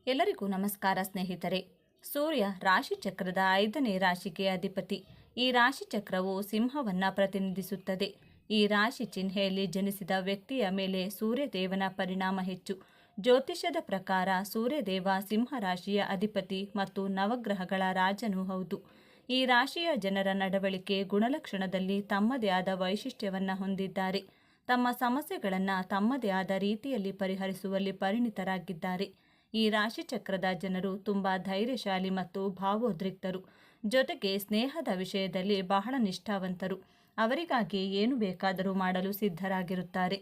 ಎಲ್ಲರಿಗೂ ನಮಸ್ಕಾರ ಸ್ನೇಹಿತರೆ. ಸೂರ್ಯ ರಾಶಿ ಚಕ್ರದ 5ನೇ ರಾಶಿಗೆ ಅಧಿಪತಿ. ಈ ರಾಶಿ ಚಕ್ರವು ಸಿಂಹವನ್ನ ಪ್ರತಿನಿಧಿಸುತ್ತದೆ. ಈ ರಾಶಿ ಚಿಹ್ನೆಯಲ್ಲಿ ಜನಿಸಿದ ವ್ಯಕ್ತಿಯ ಮೇಲೆ ಸೂರ್ಯದೇವನ ಪರಿಣಾಮ ಹೆಚ್ಚು. ಜ್ಯೋತಿಷ್ಯದ ಪ್ರಕಾರ ಸೂರ್ಯದೇವ ಸಿಂಹ ರಾಶಿಯ ಅಧಿಪತಿ ಮತ್ತು ನವಗ್ರಹಗಳ ರಾಜನೂ ಹೌದು. ಈ ರಾಶಿಯ ಜನರ ನಡವಳಿಕೆ ಗುಣಲಕ್ಷಣದಲ್ಲಿ ತಮ್ಮದೇ ಆದ ವೈಶಿಷ್ಟ್ಯವನ್ನ ಹೊಂದಿದ್ದಾರೆ. ತಮ್ಮ ಸಮಸ್ಯೆಗಳನ್ನು ತಮ್ಮದೇ ಆದ ರೀತಿಯಲ್ಲಿ ಪರಿಹರಿಸುವಲ್ಲಿ ಪರಿಣಿತರಾಗಿದ್ದಾರೆ. ಈ ರಾಶಿಚಕ್ರದ ಜನರು ತುಂಬಾ ಧೈರ್ಯಶಾಲಿ ಮತ್ತು ಭಾವೋದ್ರಿಕ್ತರು. ಜೊತೆಗೆ ಸ್ನೇಹದ ವಿಷಯದಲ್ಲಿ ಬಹಳ ನಿಷ್ಠಾವಂತರು. ಅವರಿಗಾಗಿ ಏನು ಬೇಕಾದರೂ ಮಾಡಲು ಸಿದ್ಧರಾಗಿರುತ್ತಾರೆ.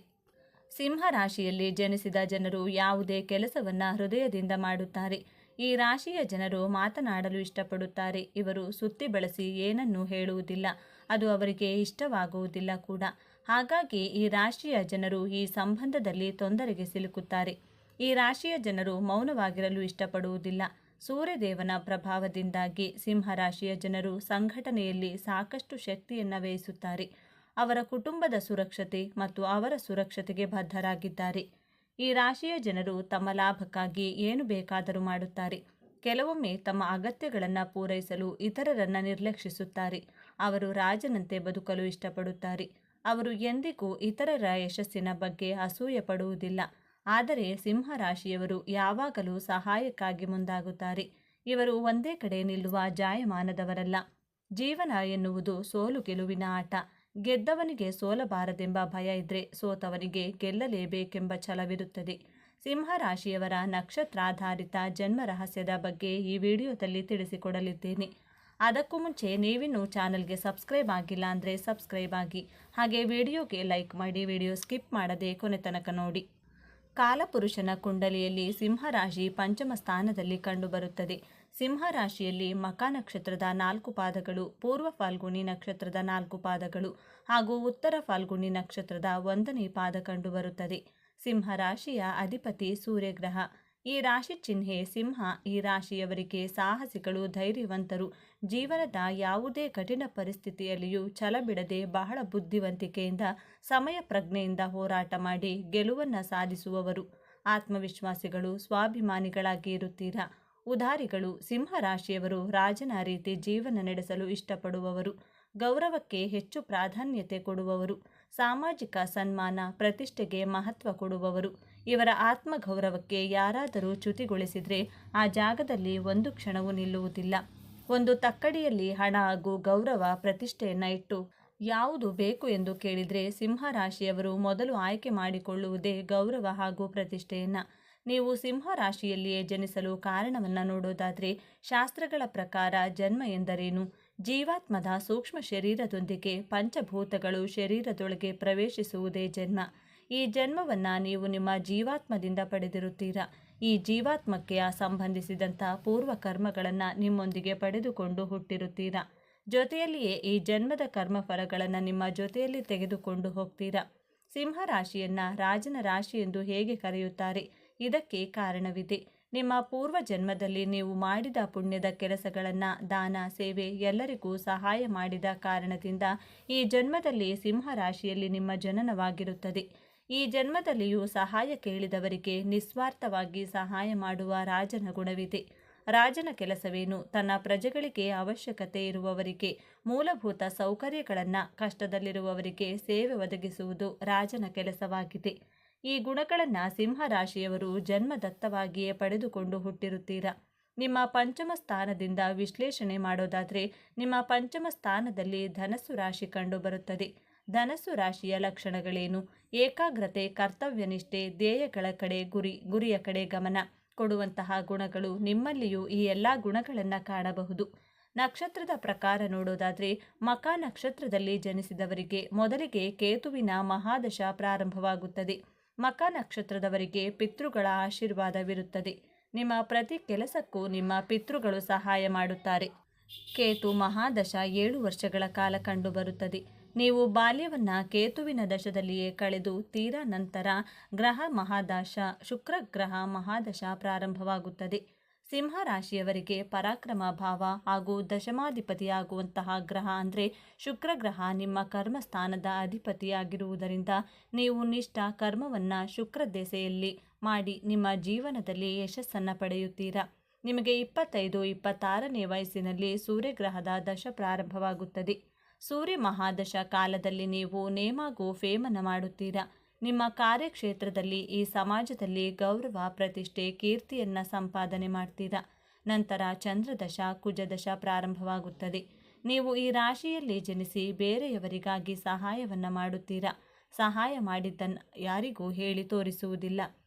ಸಿಂಹ ರಾಶಿಯಲ್ಲಿ ಜನಿಸಿದ ಜನರು ಯಾವುದೇ ಕೆಲಸವನ್ನ ಹೃದಯದಿಂದ ಮಾಡುತ್ತಾರೆ. ಈ ರಾಶಿಯ ಜನರು ಮಾತನಾಡಲು ಇಷ್ಟಪಡುತ್ತಾರೆ. ಇವರು ಸುತ್ತಿ ಬಳಸಿ ಏನನ್ನೂ ಹೇಳುವುದಿಲ್ಲ. ಅದು ಅವರಿಗೆ ಇಷ್ಟವಾಗುವುದಿಲ್ಲ ಕೂಡ. ಹಾಗಾಗಿ ಈ ರಾಶಿಯ ಜನರು ಈ ಸಂಬಂಧದಲ್ಲಿ ತೊಂದರೆಗೆ ಸಿಲುಕುತ್ತಾರೆ. ಈ ರಾಶಿಯ ಜನರು ಮೌನವಾಗಿರಲು ಇಷ್ಟಪಡುವುದಿಲ್ಲ. ಸೂರ್ಯದೇವನ ಪ್ರಭಾವದಿಂದಾಗಿ ಸಿಂಹ ರಾಶಿಯ ಜನರು ಸಂಘಟನೆಯಲ್ಲಿ ಸಾಕಷ್ಟು ಶಕ್ತಿಯನ್ನು ವ್ಯಯಿಸುತ್ತಾರೆ. ಅವರ ಕುಟುಂಬದ ಸುರಕ್ಷತೆ ಮತ್ತು ಅವರ ಸುರಕ್ಷತೆಗೆ ಬದ್ಧರಾಗಿದ್ದಾರೆ. ಈ ರಾಶಿಯ ಜನರು ತಮ್ಮ ಲಾಭಕ್ಕಾಗಿ ಏನು ಬೇಕಾದರೂ ಮಾಡುತ್ತಾರೆ. ಕೆಲವೊಮ್ಮೆ ತಮ್ಮ ಅಗತ್ಯಗಳನ್ನು ಪೂರೈಸಲು ಇತರರನ್ನು ನಿರ್ಲಕ್ಷಿಸುತ್ತಾರೆ. ಅವರು ರಾಜನಂತೆ ಬದುಕಲು ಇಷ್ಟಪಡುತ್ತಾರೆ. ಅವರು ಎಂದಿಗೂ ಇತರರ ಯಶಸ್ಸಿನ ಬಗ್ಗೆ ಅಸೂಯೆ ಪಡುವುದಿಲ್ಲ. ಆದರೆ ಸಿಂಹ ರಾಶಿಯವರು ಯಾವಾಗಲೂ ಸಹಾಯಕ್ಕಾಗಿ ಮುಂದಾಗುತ್ತಾರೆ. ಇವರು ಒಂದೇ ಕಡೆ ನಿಲ್ಲುವ ಜಾಯಮಾನದವರಲ್ಲ. ಜೀವನ ಎನ್ನುವುದು ಸೋಲು ಗೆಲುವಿನ ಆಟ. ಗೆದ್ದವನಿಗೆ ಸೋಲಬಾರದೆಂಬ ಭಯ ಇದ್ರೆ ಸೋತವನಿಗೆ ಗೆಲ್ಲಲೇಬೇಕೆಂಬ ಛಲವಿರುತ್ತದೆ. ಸಿಂಹ ರಾಶಿಯವರ ನಕ್ಷತ್ರಾಧಾರಿತ ಜನ್ಮ ರಹಸ್ಯದ ಬಗ್ಗೆ ಈ ವಿಡಿಯೋದಲ್ಲಿ ತಿಳಿಸಿಕೊಡಲಿದ್ದೇನೆ. ಅದಕ್ಕೂ ಮುಂಚೆ ನೀವಿನ್ನೂ ಚಾನಲ್ಗೆ ಸಬ್ಸ್ಕ್ರೈಬ್ ಆಗಿಲ್ಲ ಅಂದರೆ ಸಬ್ಸ್ಕ್ರೈಬ್ ಆಗಿ, ಹಾಗೆ ವಿಡಿಯೋಗೆ ಲೈಕ್ ಮಾಡಿ, ವಿಡಿಯೋ ಸ್ಕಿಪ್ ಮಾಡದೆ ಕೊನೆ ತನಕ ನೋಡಿ. ಕಾಲಪುರುಷನ ಕುಂಡಲಿಯಲ್ಲಿ ಸಿಂಹರಾಶಿ ಪಂಚಮ ಸ್ಥಾನದಲ್ಲಿ ಕಂಡುಬರುತ್ತದೆ. ಸಿಂಹರಾಶಿಯಲ್ಲಿ ಮಖ ನಕ್ಷತ್ರದ 4 ಪಾದಗಳು, ಪೂರ್ವ ಫಾಲ್ಗುಣಿ ನಕ್ಷತ್ರದ 4 ಪಾದಗಳು ಹಾಗೂ ಉತ್ತರ ಫಾಲ್ಗುಣಿ ನಕ್ಷತ್ರದ 1ನೇ ಪಾದ ಕಂಡುಬರುತ್ತದೆ. ಸಿಂಹರಾಶಿಯ ಅಧಿಪತಿ ಸೂರ್ಯಗ್ರಹ. ಈ ರಾಶಿ ಚಿಹ್ನೆ ಸಿಂಹ. ಈ ರಾಶಿಯವರಿಗೆ ಸಾಹಸಿಗಳು, ಧೈರ್ಯವಂತರು. ಜೀವನದ ಯಾವುದೇ ಕಠಿಣ ಪರಿಸ್ಥಿತಿಯಲ್ಲಿಯೂ ಛಲ ಬಿಡದೆ ಬಹಳ ಬುದ್ಧಿವಂತಿಕೆಯಿಂದ, ಸಮಯ ಪ್ರಜ್ಞೆಯಿಂದ ಹೋರಾಟ ಮಾಡಿ ಗೆಲುವನ್ನು ಸಾಧಿಸುವವರು. ಆತ್ಮವಿಶ್ವಾಸಿಗಳು, ಸ್ವಾಭಿಮಾನಿಗಳಾಗಿ ಇರುತ್ತೀರಾ. ಉದಾರಿಗಳು. ಸಿಂಹ ರಾಶಿಯವರು ರಾಜನ ರೀತಿ ಜೀವನ ನಡೆಸಲು ಇಷ್ಟಪಡುವವರು. ಗೌರವಕ್ಕೆ ಹೆಚ್ಚು ಪ್ರಾಧಾನ್ಯತೆ ಕೊಡುವವರು. ಸಾಮಾಜಿಕ ಸನ್ಮಾನ, ಪ್ರತಿಷ್ಠೆಗೆ ಮಹತ್ವ ಕೊಡುವವರು. ಇವರ ಆತ್ಮಗೌರವಕ್ಕೆ ಯಾರಾದರೂ ಚ್ಯುತಿಗೊಳಿಸಿದರೆ ಆ ಜಾಗದಲ್ಲಿ ಒಂದು ಕ್ಷಣವೂ ನಿಲ್ಲುವುದಿಲ್ಲ. ಒಂದು ತಕ್ಕಡಿಯಲ್ಲಿ ಹಣ ಹಾಗೂ ಗೌರವ, ಪ್ರತಿಷ್ಠೆಯನ್ನು ಇಟ್ಟು ಯಾವುದು ಬೇಕು ಎಂದು ಕೇಳಿದರೆ ಸಿಂಹ ರಾಶಿಯವರು ಮೊದಲು ಆಯ್ಕೆ ಮಾಡಿಕೊಳ್ಳುವುದೇ ಗೌರವ ಹಾಗೂ ಪ್ರತಿಷ್ಠೆಯನ್ನು. ನೀವು ಸಿಂಹ ರಾಶಿಯಲ್ಲಿಯೇ ಜನಿಸಲು ಕಾರಣವನ್ನು ನೋಡೋದಾದರೆ, ಶಾಸ್ತ್ರಗಳ ಪ್ರಕಾರ ಜನ್ಮ ಎಂದರೇನು? ಜೀವಾತ್ಮದ ಸೂಕ್ಷ್ಮ ಶರೀರದೊಂದಿಗೆ ಪಂಚಭೂತಗಳು ಶರೀರದೊಳಗೆ ಪ್ರವೇಶಿಸುವುದೇ ಜನ್ಮ. ಈ ಜನ್ಮವನ್ನು ನೀವು ನಿಮ್ಮ ಜೀವಾತ್ಮದಿಂದ ಪಡೆದಿರುತ್ತೀರಾ. ಈ ಜೀವಾತ್ಮಕ್ಕೆ ಸಂಬಂಧಿಸಿದಂಥ ಪೂರ್ವ ಕರ್ಮಗಳನ್ನು ನಿಮ್ಮೊಂದಿಗೆ ಪಡೆದುಕೊಂಡು ಹುಟ್ಟಿರುತ್ತೀರಾ. ಜೊತೆಯಲ್ಲಿಯೇ ಈ ಜನ್ಮದ ಕರ್ಮಫಲಗಳನ್ನು ನಿಮ್ಮ ಜೊತೆಯಲ್ಲಿ ತೆಗೆದುಕೊಂಡು ಹೋಗ್ತೀರಾ. ಸಿಂಹ ರಾಶಿಯನ್ನ ರಾಜನ ರಾಶಿ ಎಂದು ಹೇಗೆ ಕರೆಯುತ್ತಾರೆ? ಇದಕ್ಕೆ ಕಾರಣವಿದೆ. ನಿಮ್ಮ ಪೂರ್ವ ಜನ್ಮದಲ್ಲಿ ನೀವು ಮಾಡಿದ ಪುಣ್ಯದ ಕೆಲಸಗಳನ್ನು, ದಾನ, ಸೇವೆ, ಎಲ್ಲರಿಗೂ ಸಹಾಯ ಮಾಡಿದ ಕಾರಣದಿಂದ ಈ ಜನ್ಮದಲ್ಲಿ ಸಿಂಹ ರಾಶಿಯಲ್ಲಿ ನಿಮ್ಮ ಜನನವಾಗಿರುತ್ತದೆ. ಈ ಜನ್ಮದಲ್ಲಿಯೂ ಸಹಾಯ ಕೇಳಿದವರಿಗೆ ನಿಸ್ವಾರ್ಥವಾಗಿ ಸಹಾಯ ಮಾಡುವ ರಾಜನ ಗುಣವಿದೆ. ರಾಜನ ಕೆಲಸವೇನು? ತನ್ನ ಪ್ರಜೆಗಳಿಗೆ ಅವಶ್ಯಕತೆ ಇರುವವರಿಗೆ ಮೂಲಭೂತ ಸೌಕರ್ಯಗಳನ್ನು, ಕಷ್ಟದಲ್ಲಿರುವವರಿಗೆ ಸೇವೆ ಒದಗಿಸುವುದು ರಾಜನ ಕೆಲಸವಾಗಿದೆ. ಈ ಗುಣಗಳನ್ನು ಸಿಂಹ ರಾಶಿಯವರು ಜನ್ಮದತ್ತವಾಗಿಯೇ ಪಡೆದುಕೊಂಡು ಹುಟ್ಟಿರುತ್ತೀರಾ. ನಿಮ್ಮ ಪಂಚಮ ಸ್ಥಾನದಿಂದ ವಿಶ್ಲೇಷಣೆ ಮಾಡೋದಾದರೆ, ನಿಮ್ಮ ಪಂಚಮ ಸ್ಥಾನದಲ್ಲಿ ಧನಸ್ಸು ರಾಶಿ ಕಂಡುಬರುತ್ತದೆ. ಧನಸ್ಸು ರಾಶಿಯ ಲಕ್ಷಣಗಳೇನು? ಏಕಾಗ್ರತೆ, ಕರ್ತವ್ಯನಿಷ್ಠೆ, ಧ್ಯೇಯಗಳ ಕಡೆ ಗುರಿಯ ಕಡೆ ಗಮನ ಕೊಡುವಂತಹ ಗುಣಗಳು. ನಿಮ್ಮಲ್ಲಿಯೂ ಈ ಎಲ್ಲ ಗುಣಗಳನ್ನು ಕಾಣಬಹುದು. ನಕ್ಷತ್ರದ ಪ್ರಕಾರ ನೋಡೋದಾದರೆ, ಮಖ ನಕ್ಷತ್ರದಲ್ಲಿ ಜನಿಸಿದವರಿಗೆ ಮೊದಲಿಗೆ ಕೇತುವಿನ ಮಹಾದಶ ಪ್ರಾರಂಭವಾಗುತ್ತದೆ. ಮಖ ನಕ್ಷತ್ರದವರಿಗೆ ಪಿತೃಗಳ ಆಶೀರ್ವಾದವಿರುತ್ತದೆ. ನಿಮ್ಮ ಪ್ರತಿ ಕೆಲಸಕ್ಕೂ ನಿಮ್ಮ ಪಿತೃಗಳು ಸಹಾಯ ಮಾಡುತ್ತಾರೆ. ಕೇತು ಮಹಾದಶ 7 ವರ್ಷಗಳ ಕಾಲ ಕಂಡುಬರುತ್ತದೆ. ನೀವು ಬಾಲ್ಯವನ್ನು ಕೇತುವಿನ ದಶದಲ್ಲಿಯೇ ಕಳೆದು ತೀರಾ ನಂತರ ಗ್ರಹ ಮಹಾದಶ, ಶುಕ್ರ ಗ್ರಹ ಮಹಾದಶ ಪ್ರಾರಂಭವಾಗುತ್ತದೆ. ಸಿಂಹ ರಾಶಿಯವರಿಗೆ ಪರಾಕ್ರಮ ಭಾವ ಹಾಗೂ ದಶಮಾಧಿಪತಿಯಾಗುವಂತಹ ಗ್ರಹ ಅಂದರೆ ಶುಕ್ರ ಗ್ರಹ ನಿಮ್ಮ ಕರ್ಮಸ್ಥಾನದ ಅಧಿಪತಿಯಾಗಿರುವುದರಿಂದ ನೀವು ನಿಷ್ಠ ಕರ್ಮವನ್ನು ಶುಕ್ರ ದೆಸೆಯಲ್ಲಿ ಮಾಡಿ ನಿಮ್ಮ ಜೀವನದಲ್ಲಿ ಯಶಸ್ಸನ್ನು ಪಡೆಯುತ್ತೀರಾ. ನಿಮಗೆ 25-26ನೇ ವಯಸ್ಸಿನಲ್ಲಿ ಸೂರ್ಯಗ್ರಹದ ದಶ ಪ್ರಾರಂಭವಾಗುತ್ತದೆ. ಸೂರ್ಯ ಮಹಾದಶ ಕಾಲದಲ್ಲಿ ನೀವು ನೇಮಾಗೋ ಫೇಮನ್ನು ಮಾಡುತ್ತೀರಾ. ನಿಮ್ಮ ಕಾರ್ಯಕ್ಷೇತ್ರದಲ್ಲಿ ಈ ಸಮಾಜದಲ್ಲಿ ಗೌರವ ಪ್ರತಿಷ್ಠೆ ಕೀರ್ತಿಯನ್ನು ಸಂಪಾದನೆ ಮಾಡ್ತೀರಾ. ನಂತರ ಚಂದ್ರದಶ ಕುಜದಶ ಪ್ರಾರಂಭವಾಗುತ್ತದೆ. ನೀವು ಈ ರಾಶಿಯಲ್ಲಿ ಜನಿಸಿ ಬೇರೆಯವರಿಗಾಗಿ ಸಹಾಯವನ್ನು ಮಾಡುತ್ತೀರಾ. ಸಹಾಯ ಮಾಡಿದ್ದನ್ನು ಯಾರಿಗೂ ಹೇಳಿ ತೋರಿಸುವುದಿಲ್ಲ.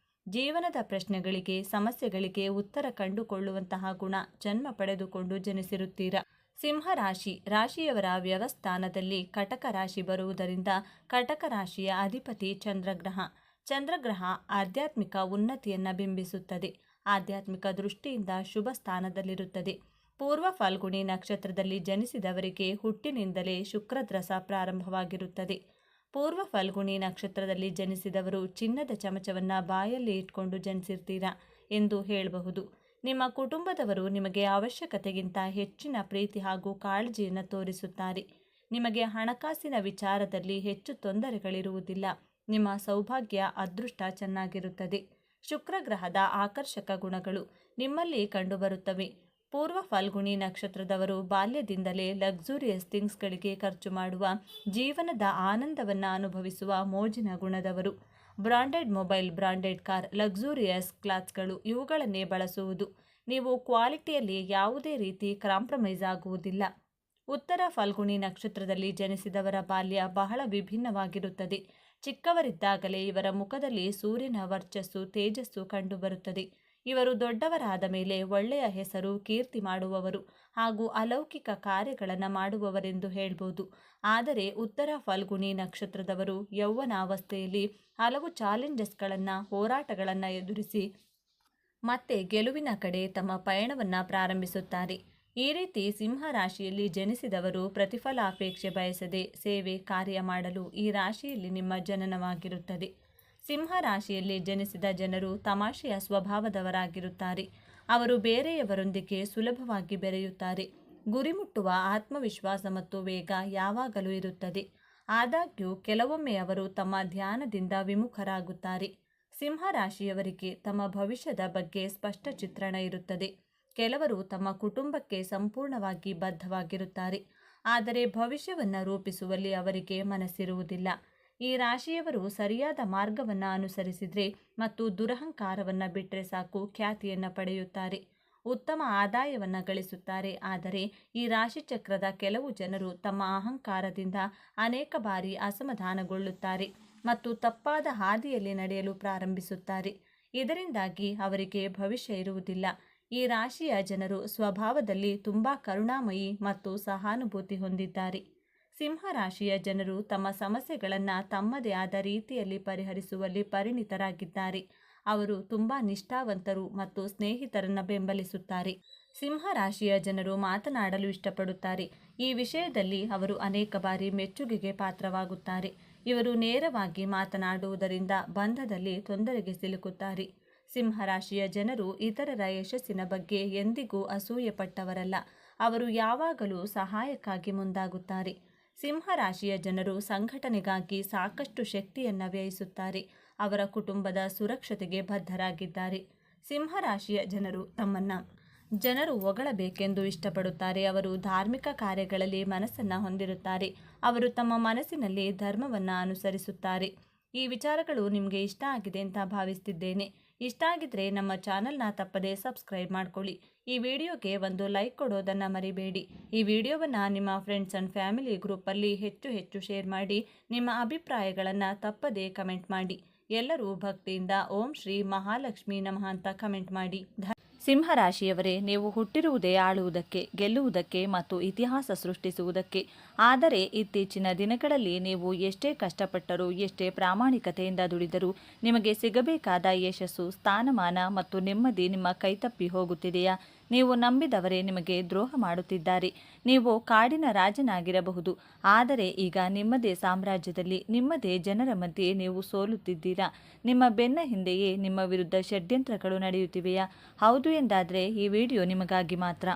ಜೀವನದ ಪ್ರಶ್ನೆಗಳಿಗೆ ಸಮಸ್ಯೆಗಳಿಗೆ ಉತ್ತರ ಕಂಡುಕೊಳ್ಳುವಂತಹ ಗುಣ ಜನ್ಮ ಪಡೆದುಕೊಂಡು ಜನಿಸಿರುತ್ತೀರಾ. ಸಿಂಹ ರಾಶಿಯವರ ವ್ಯವಸ್ಥಾನದಲ್ಲಿ ಕಟಕ ರಾಶಿ ಬರುವುದರಿಂದ ಕಟಕ ರಾಶಿಯ ಅಧಿಪತಿ ಚಂದ್ರಗ್ರಹ ಆಧ್ಯಾತ್ಮಿಕ ಉನ್ನತಿಯನ್ನು ಬಿಂಬಿಸುತ್ತದೆ. ಆಧ್ಯಾತ್ಮಿಕ ದೃಷ್ಟಿಯಿಂದ ಶುಭ ಸ್ಥಾನದಲ್ಲಿರುತ್ತದೆ. ಪೂರ್ವ ಫಾಲ್ಗುಣಿ ನಕ್ಷತ್ರದಲ್ಲಿ ಜನಿಸಿದವರಿಗೆ ಹುಟ್ಟಿನಿಂದಲೇ ಶುಕ್ರದ್ರಸ ಪ್ರಾರಂಭವಾಗಿರುತ್ತದೆ. ಪೂರ್ವ ಫಲ್ಗುಣಿ ನಕ್ಷತ್ರದಲ್ಲಿ ಜನಿಸಿದವರು ಚಿನ್ನದ ಚಮಚವನ್ನು ಬಾಯಲ್ಲಿ ಇಟ್ಕೊಂಡು ಜನಿಸಿರ್ತೀರಾ ಎಂದು ಹೇಳಬಹುದು. ನಿಮ್ಮ ಕುಟುಂಬದವರು ನಿಮಗೆ ಅವಶ್ಯಕತೆಗಿಂತ ಹೆಚ್ಚಿನ ಪ್ರೀತಿ ಹಾಗೂ ಕಾಳಜಿಯನ್ನು ತೋರಿಸುತ್ತಾರೆ. ನಿಮಗೆ ಹಣಕಾಸಿನ ವಿಚಾರದಲ್ಲಿ ಹೆಚ್ಚು ತೊಂದರೆಗಳಿರುವುದಿಲ್ಲ. ನಿಮ್ಮ ಸೌಭಾಗ್ಯ ಅದೃಷ್ಟ ಚೆನ್ನಾಗಿರುತ್ತದೆ. ಶುಕ್ರ ಗ್ರಹದ ಆಕರ್ಷಕ ಗುಣಗಳು ನಿಮ್ಮಲ್ಲಿ ಕಂಡುಬರುತ್ತವೆ. ಪೂರ್ವ ಫಲ್ಗುಣಿ ನಕ್ಷತ್ರದವರು ಬಾಲ್ಯದಿಂದಲೇ ಲಕ್ಸುರಿಯಸ್ ಥಿಂಗ್ಸ್ಗಳಿಗೆ ಖರ್ಚು ಮಾಡುವ, ಜೀವನದ ಆನಂದವನ್ನು ಅನುಭವಿಸುವ ಮೋಜಿನ ಗುಣದವರು. Branded mobile, branded car, luxurious ಕ್ಲಾತ್ಸ್ಗಳು ಇವುಗಳನ್ನೇ ಬಳಸುವುದು. ನೀವು ಕ್ವಾಲಿಟಿಯಲ್ಲಿ ಯಾವುದೇ ರೀತಿ ಕಾಂಪ್ರಮೈಸ್ ಆಗುವುದಿಲ್ಲ. ಉತ್ತರ ಫಲ್ಗುಣಿ ನಕ್ಷತ್ರದಲ್ಲಿ ಜನಿಸಿದವರ ಬಾಲ್ಯ ಬಹಳ ವಿಭಿನ್ನವಾಗಿರುತ್ತದೆ. ಚಿಕ್ಕವರಿದ್ದಾಗಲೇ ಇವರ ಮುಖದಲ್ಲಿ ಸೂರ್ಯನ ವರ್ಚಸ್ಸು ತೇಜಸ್ಸು ಕಂಡುಬರುತ್ತದೆ. ಇವರು ದೊಡ್ಡವರಾದ ಮೇಲೆ ಒಳ್ಳೆಯ ಹೆಸರು ಕೀರ್ತಿ ಮಾಡುವವರು ಹಾಗೂ ಅಲೌಕಿಕ ಕಾರ್ಯಗಳನ್ನು ಮಾಡುವವರೆಂದು ಹೇಳ್ಬೋದು. ಆದರೆ ಉತ್ತರ ಫಲ್ಗುಣಿ ನಕ್ಷತ್ರದವರು ಯೌವನಾವಸ್ಥೆಯಲ್ಲಿ ಹಲವು ಚಾಲೆಂಜಸ್ಗಳನ್ನು ಹೋರಾಟಗಳನ್ನು ಎದುರಿಸಿ ಮತ್ತೆ ಗೆಲುವಿನ ಕಡೆ ತಮ್ಮ ಪಯಣವನ್ನು ಪ್ರಾರಂಭಿಸುತ್ತಾರೆ. ಈ ರೀತಿ ಸಿಂಹ ರಾಶಿಯಲ್ಲಿ ಜನಿಸಿದವರು ಪ್ರತಿಫಲಾಪೇಕ್ಷೆ ಬಯಸದೆ ಸೇವೆ ಕಾರ್ಯ ಮಾಡಲು ಈ ರಾಶಿಯಲ್ಲಿ ನಿಮ್ಮ ಜನನವಾಗಿರುತ್ತದೆ. ಸಿಂಹ ರಾಶಿಯಲ್ಲಿ ಜನಿಸಿದ ಜನರು ತಮಾಷೆಯ ಸ್ವಭಾವದವರಾಗಿರುತ್ತಾರೆ. ಅವರು ಬೇರೆಯವರೊಂದಿಗೆ ಸುಲಭವಾಗಿ ಬೆರೆಯುತ್ತಾರೆ. ಗುರಿ ಮುಟ್ಟುವ ಆತ್ಮವಿಶ್ವಾಸ ಮತ್ತು ವೇಗ ಯಾವಾಗಲೂ ಇರುತ್ತದೆ. ಆದಾಗ್ಯೂ ಕೆಲವೊಮ್ಮೆ ಅವರು ತಮ್ಮ ಧ್ಯಾನದಿಂದ ವಿಮುಖರಾಗುತ್ತಾರೆ. ಸಿಂಹ ರಾಶಿಯವರಿಗೆ ತಮ್ಮ ಭವಿಷ್ಯದ ಬಗ್ಗೆ ಸ್ಪಷ್ಟ ಚಿತ್ರಣ ಇರುತ್ತದೆ. ಕೆಲವರು ತಮ್ಮ ಕುಟುಂಬಕ್ಕೆ ಸಂಪೂರ್ಣವಾಗಿ ಬದ್ಧವಾಗಿರುತ್ತಾರೆ. ಆದರೆ ಭವಿಷ್ಯವನ್ನು ರೂಪಿಸುವಲ್ಲಿ ಅವರಿಗೆ ಮನಸ್ಸಿರುವುದಿಲ್ಲ. ಈ ರಾಶಿಯವರು ಸರಿಯಾದ ಮಾರ್ಗವನ್ನು ಅನುಸರಿಸಿದರೆ ಮತ್ತು ದುರಹಂಕಾರವನ್ನು ಬಿಟ್ಟರೆ ಸಾಕು ಖ್ಯಾತಿಯನ್ನು ಪಡೆಯುತ್ತಾರೆ. ಉತ್ತಮ ಆದಾಯವನ್ನು ಗಳಿಸುತ್ತಾರೆ. ಆದರೆ ಈ ರಾಶಿಚಕ್ರದ ಕೆಲವು ಜನರು ತಮ್ಮ ಅಹಂಕಾರದಿಂದ ಅನೇಕ ಬಾರಿ ಅಸಮಾಧಾನಗೊಳ್ಳುತ್ತಾರೆ ಮತ್ತು ತಪ್ಪಾದ ಹಾದಿಯಲ್ಲಿ ನಡೆಯಲು ಪ್ರಾರಂಭಿಸುತ್ತಾರೆ. ಇದರಿಂದಾಗಿ ಅವರಿಗೆ ಭವಿಷ್ಯ ಇರುವುದಿಲ್ಲ. ಈ ರಾಶಿಯ ಜನರು ಸ್ವಭಾವದಲ್ಲಿ ತುಂಬ ಕರುಣಾಮಯಿ ಮತ್ತು ಸಹಾನುಭೂತಿ ಹೊಂದಿದ್ದಾರೆ. ಸಿಂಹ ರಾಶಿಯ ಜನರು ತಮ್ಮ ಸಮಸ್ಯೆಗಳನ್ನು ತಮ್ಮದೇ ಆದ ರೀತಿಯಲ್ಲಿ ಪರಿಹರಿಸುವಲ್ಲಿ ಪರಿಣಿತರಾಗಿದ್ದಾರೆ. ಅವರು ತುಂಬ ನಿಷ್ಠಾವಂತರು ಮತ್ತು ಸ್ನೇಹಿತರನ್ನು ಬೆಂಬಲಿಸುತ್ತಾರೆ. ಸಿಂಹ ರಾಶಿಯ ಜನರು ಮಾತನಾಡಲು ಇಷ್ಟಪಡುತ್ತಾರೆ. ಈ ವಿಷಯದಲ್ಲಿ ಅವರು ಅನೇಕ ಬಾರಿ ಮೆಚ್ಚುಗೆಗೆ ಪಾತ್ರವಾಗುತ್ತಾರೆ. ಇವರು ನೇರವಾಗಿ ಮಾತನಾಡುವುದರಿಂದ ಬಂಧದಲ್ಲಿ ತೊಂದರೆಗೆ ಸಿಲುಕುತ್ತಾರೆ. ಸಿಂಹ ರಾಶಿಯ ಜನರು ಇತರರ ಯಶಸ್ಸಿನ ಬಗ್ಗೆ ಎಂದಿಗೂ ಅಸೂಯೆಪಟ್ಟವರಲ್ಲ. ಅವರು ಯಾವಾಗಲೂ ಸಹಾಯಕ್ಕಾಗಿ ಮುಂದಾಗುತ್ತಾರೆ. ಸಿಂಹ ರಾಶಿಯ ಜನರು ಸಂಘಟನೆಗಾಗಿ ಸಾಕಷ್ಟು ಶಕ್ತಿಯನ್ನು ವ್ಯಯಿಸುತ್ತಾರೆ. ಅವರ ಕುಟುಂಬದ ಸುರಕ್ಷತೆಗೆ ಬದ್ಧರಾಗಿದ್ದಾರೆ. ಸಿಂಹ ರಾಶಿಯ ಜನರು ಹೊಗಳಬೇಕೆಂದು ಇಷ್ಟಪಡುತ್ತಾರೆ. ಅವರು ಧಾರ್ಮಿಕ ಕಾರ್ಯಗಳಲ್ಲಿ ಮನಸ್ಸನ್ನು ಹೊಂದಿರುತ್ತಾರೆ. ಅವರು ತಮ್ಮ ಮನಸ್ಸಿನಲ್ಲಿ ಧರ್ಮವನ್ನು ಅನುಸರಿಸುತ್ತಾರೆ. ಈ ವಿಚಾರಗಳು ನಿಮಗೆ ಇಷ್ಟ ಆಗಿದೆ ಅಂತ ಭಾವಿಸ್ತಿದ್ದೇನೆ. ಇಷ್ಟ ಆಗಿದ್ರೆ ನಮ್ಮ ಚಾನಲ್ನ ತಪ್ಪದೇ ಸಬ್ಸ್ಕ್ರೈಬ್ ಮಾಡ್ಕೊಳ್ಳಿ. ಈ ವಿಡಿಯೋಗೆ ಒಂದು ಲೈಕ್ ಕೊಡೋದನ್ನು ಮರಿಬೇಡಿ. ಈ ವಿಡಿಯೋವನ್ನು ನಿಮ್ಮ ಫ್ರೆಂಡ್ಸ್ ಆ್ಯಂಡ್ ಫ್ಯಾಮಿಲಿ ಗ್ರೂಪಲ್ಲಿ ಹೆಚ್ಚು ಶೇರ್ ಮಾಡಿ. ನಿಮ್ಮ ಅಭಿಪ್ರಾಯಗಳನ್ನು ತಪ್ಪದೇ ಕಮೆಂಟ್ ಮಾಡಿ. ಎಲ್ಲರೂ ಭಕ್ತಿಯಿಂದ ಓಂ ಶ್ರೀ ಮಹಾಲಕ್ಷ್ಮಿ ನಮಃ ಅಂತ ಕಮೆಂಟ್ ಮಾಡಿ. ಸಿಂಹ ರಾಶಿಯವರೇ, ನೀವು ಹುಟ್ಟಿರುವುದೇ ಆಳುವುದಕ್ಕೆ, ಗೆಲ್ಲುವುದಕ್ಕೆ ಮತ್ತು ಇತಿಹಾಸ ಸೃಷ್ಟಿಸುವುದಕ್ಕೆ. ಆದರೆ ಇತ್ತೀಚಿನ ದಿನಗಳಲ್ಲಿ ನೀವು ಎಷ್ಟೇ ಕಷ್ಟಪಟ್ಟರೂ ಎಷ್ಟೇ ಪ್ರಾಮಾಣಿಕತೆಯಿಂದ ದುಡಿದರೂ ನಿಮಗೆ ಸಿಗಬೇಕಾದ ಯಶಸ್ಸು, ಸ್ಥಾನಮಾನ ಮತ್ತು ನೆಮ್ಮದಿ ನಿಮ್ಮ ಕೈತಪ್ಪಿ ಹೋಗುತ್ತಿದೆಯಾ? ನೀವು ನಂಬಿದವರೇ ನಿಮಗೆ ದ್ರೋಹ ಮಾಡುತ್ತಿದ್ದಾರೆ. ನೀವು ಕಾಡಿನ ರಾಜನಾಗಿರಬಹುದು, ಆದರೆ ಈಗ ನಿಮ್ಮದೇ ಸಾಮ್ರಾಜ್ಯದಲ್ಲಿ ನಿಮ್ಮದೇ ಜನರ ಮಧ್ಯೆ ನೀವು ಸೋಲುತ್ತಿದ್ದೀರಾ. ನಿಮ್ಮ ಬೆನ್ನ ಹಿಂದೆಯೇ ನಿಮ್ಮ ವಿರುದ್ಧ ಷಡ್ಯಂತ್ರಗಳು ನಡೆಯುತ್ತಿವೆಯಾ? ಹೌದು ಎಂದಾದರೆ ಈ ವಿಡಿಯೋ ನಿಮಗಾಗಿ ಮಾತ್ರ.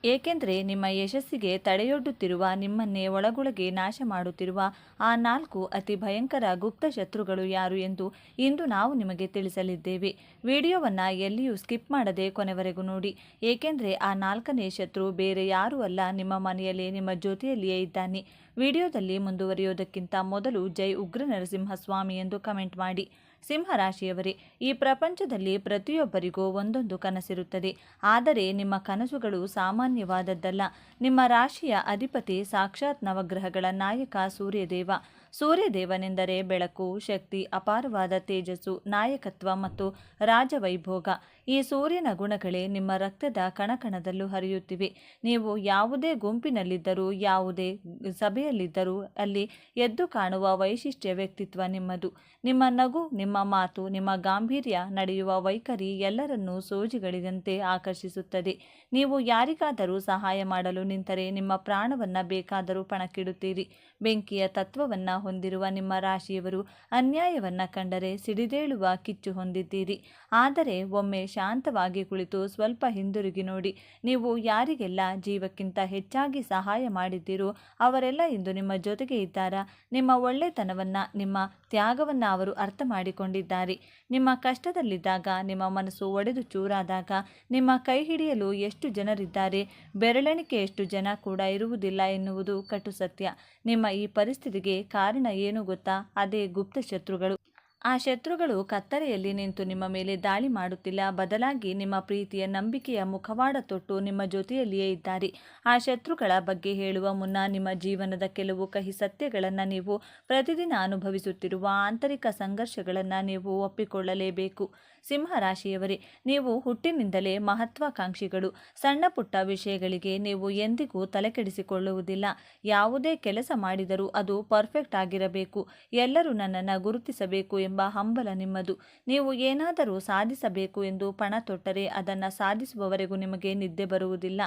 ಏಕೆಂದರೆ ನಿಮ್ಮ ಯಶಸ್ಸಿಗೆ ತಡೆಯೊಡ್ಡುತ್ತಿರುವ, ನಿಮ್ಮನ್ನೇ ಒಳಗೊಳಗೆ ನಾಶ ಮಾಡುತ್ತಿರುವ ಆ 4 ಅತಿ ಭಯಂಕರ ಗುಪ್ತ ಶತ್ರುಗಳು ಯಾರು ಎಂದು ಇಂದು ನಾವು ನಿಮಗೆ ತಿಳಿಸಲಿದ್ದೇವೆ. ವಿಡಿಯೋವನ್ನು ಎಲ್ಲಿಯೂ ಸ್ಕಿಪ್ ಮಾಡದೆ ಕೊನೆವರೆಗೂ ನೋಡಿ. ಏಕೆಂದರೆ ಆ 4ನೇ ಶತ್ರು ಬೇರೆ ಯಾರೂ ಅಲ್ಲ, ನಿಮ್ಮ ಮನೆಯಲ್ಲೇ ನಿಮ್ಮ ಜೊತೆಯಲ್ಲಿಯೇ ಇದ್ದಾನೆ. ವಿಡಿಯೋದಲ್ಲಿ ಮುಂದುವರಿಯೋದಕ್ಕಿಂತ ಮೊದಲು ಜೈ ಉಗ್ರ ನರಸಿಂಹ ಸ್ವಾಮಿ ಎಂದು ಕಮೆಂಟ್ ಮಾಡಿ. ಸಿಂಹರಾಶಿಯವರೇ, ಈ ಪ್ರಪಂಚದಲ್ಲಿ ಪ್ರತಿಯೊಬ್ಬರಿಗೂ ಒಂದೊಂದು ಕನಸಿರುತ್ತದೆ. ಆದರೆ ನಿಮ್ಮ ಕನಸುಗಳು ಸಾಮಾನ್ಯವಾದದ್ದಲ್ಲ. ನಿಮ್ಮ ರಾಶಿಯ ಅಧಿಪತಿ ಸಾಕ್ಷಾತ್ ನವಗ್ರಹಗಳ ನಾಯಕ ಸೂರ್ಯದೇವ. ಸೂರ್ಯದೇವನೆಂದರೆ ಬೆಳಕು, ಶಕ್ತಿ, ಅಪಾರವಾದ ತೇಜಸ್ಸು, ನಾಯಕತ್ವ ಮತ್ತು ರಾಜವೈಭೋಗ. ಈ ಸೂರ್ಯನ ಗುಣಗಳೇ ನಿಮ್ಮ ರಕ್ತದ ಕಣಕಣದಲ್ಲೂ ಹರಿಯುತ್ತಿವೆ. ನೀವು ಯಾವುದೇ ಗುಂಪಿನಲ್ಲಿದ್ದರೂ, ಯಾವುದೇ ಸಭೆಯಲ್ಲಿದ್ದರೂ ಅಲ್ಲಿ ಎದ್ದು ಕಾಣುವ ವೈಶಿಷ್ಟ್ಯ ವ್ಯಕ್ತಿತ್ವ ನಿಮ್ಮದು. ನಿಮ್ಮ ನಗು, ನಿಮ್ಮ ಮಾತು, ನಿಮ್ಮ ಗಾಂಭೀರ್ಯ, ನಡೆಯುವ ವೈಖರಿ ಎಲ್ಲರನ್ನೂ ಸೋಜಿಗಳಿದಂತೆ ಆಕರ್ಷಿಸುತ್ತದೆ. ನೀವು ಯಾರಿಗಾದರೂ ಸಹಾಯ ಮಾಡಲು ನಿಂತರೆ ನಿಮ್ಮ ಪ್ರಾಣವನ್ನು ಬೇಕಾದರೂ ಪಣಕ್ಕಿಡುತ್ತೀರಿ. ಬೆಂಕಿಯ ತತ್ವವನ್ನು ಹೊಂದಿರುವ ನಿಮ್ಮ ರಾಶಿಯವರು ಅನ್ಯಾಯವನ್ನು ಕಂಡರೆ ಸಿಡಿದೇಳುವ ಕಿಚ್ಚು ಹೊಂದಿದ್ದೀರಿ. ಆದರೆ ಒಮ್ಮೆ ಶಾಂತವಾಗಿ ಕುಳಿತು ಸ್ವಲ್ಪ ಹಿಂದಿರುಗಿ ನೋಡಿ. ನೀವು ಯಾರಿಗೆಲ್ಲ ಜೀವಕ್ಕಿಂತ ಹೆಚ್ಚಾಗಿ ಸಹಾಯ ಮಾಡಿದ್ದೀರೋ ಅವರೆಲ್ಲ ಇಂದು ನಿಮ್ಮ ಜೊತೆಗೆ ಇದ್ದಾರಾ? ನಿಮ್ಮ ಒಳ್ಳೆತನವನ್ನು, ನಿಮ್ಮ ತ್ಯಾಗವನ್ನು ಅವರು ಅರ್ಥ ಮಾಡಿಕೊಂಡಿದ್ದಾರೆ. ನಿಮ್ಮ ಕಷ್ಟದಲ್ಲಿದ್ದಾಗ, ನಿಮ್ಮ ಮನಸ್ಸು ಒಡೆದು ಚೂರಾದಾಗ ನಿಮ್ಮ ಕೈ ಹಿಡಿಯಲು ಎಷ್ಟು ಜನರಿದ್ದಾರೆ, ಬೆರಳೆಣಿಕೆಯಷ್ಟು ಜನ ಕೂಡ ಇರುವುದಿಲ್ಲ ಎನ್ನುವುದು ಕಟು ಸತ್ಯ. ನಿಮ್ಮ ಈ ಪರಿಸ್ಥಿತಿಗೆ ಕಾರಣ ಏನು ಗೊತ್ತಾ? ಅದೇ ಗುಪ್ತ ಶತ್ರುಗಳು. ಆ ಶತ್ರುಗಳು ಕತ್ತಲೆಯಲ್ಲಿ ನಿಂತು ನಿಮ್ಮ ಮೇಲೆ ದಾಳಿ ಮಾಡುತ್ತಿಲ್ಲ, ಬದಲಾಗಿ ನಿಮ್ಮ ಪ್ರೀತಿಯ, ನಂಬಿಕೆಯ ಮುಖವಾಡ ತೊಟ್ಟು ನಿಮ್ಮ ಜೊತೆಯಲ್ಲಿಯೇ ಇದ್ದಾರೆ. ಆ ಶತ್ರುಗಳ ಬಗ್ಗೆ ಹೇಳುವ ಮುನ್ನ ನಿಮ್ಮ ಜೀವನದ ಕೆಲವು ಕಹಿ ಸತ್ಯಗಳನ್ನು, ನೀವು ಪ್ರತಿದಿನ ಅನುಭವಿಸುತ್ತಿರುವ ಆಂತರಿಕ ಸಂಘರ್ಷಗಳನ್ನು ನೀವು ಒಪ್ಪಿಕೊಳ್ಳಲೇಬೇಕು. ಸಿಂಹರಾಶಿಯವರೇ, ನೀವು ಹುಟ್ಟಿನಿಂದಲೇ ಮಹತ್ವಾಕಾಂಕ್ಷಿಗಳು. ಸಣ್ಣ ಪುಟ್ಟ ವಿಷಯಗಳಿಗೆ ನೀವು ಎಂದಿಗೂ ತಲೆಕೆಡಿಸಿಕೊಳ್ಳುವುದಿಲ್ಲ. ಯಾವುದೇ ಕೆಲಸ ಮಾಡಿದರೂ ಅದು ಪರ್ಫೆಕ್ಟ್ ಆಗಿರಬೇಕು, ಎಲ್ಲರೂ ನನ್ನನ್ನು ಗುರುತಿಸಬೇಕು ಎಂಬ ಹಂಬಲ ನಿಮ್ಮದು. ನೀವು ಏನಾದರೂ ಸಾಧಿಸಬೇಕು ಎಂದು ಪಣ ತೊಟ್ಟರೆ ಅದನ್ನು ಸಾಧಿಸುವವರೆಗೂ ನಿಮಗೆ ನಿದ್ದೆ ಬರುವುದಿಲ್ಲ.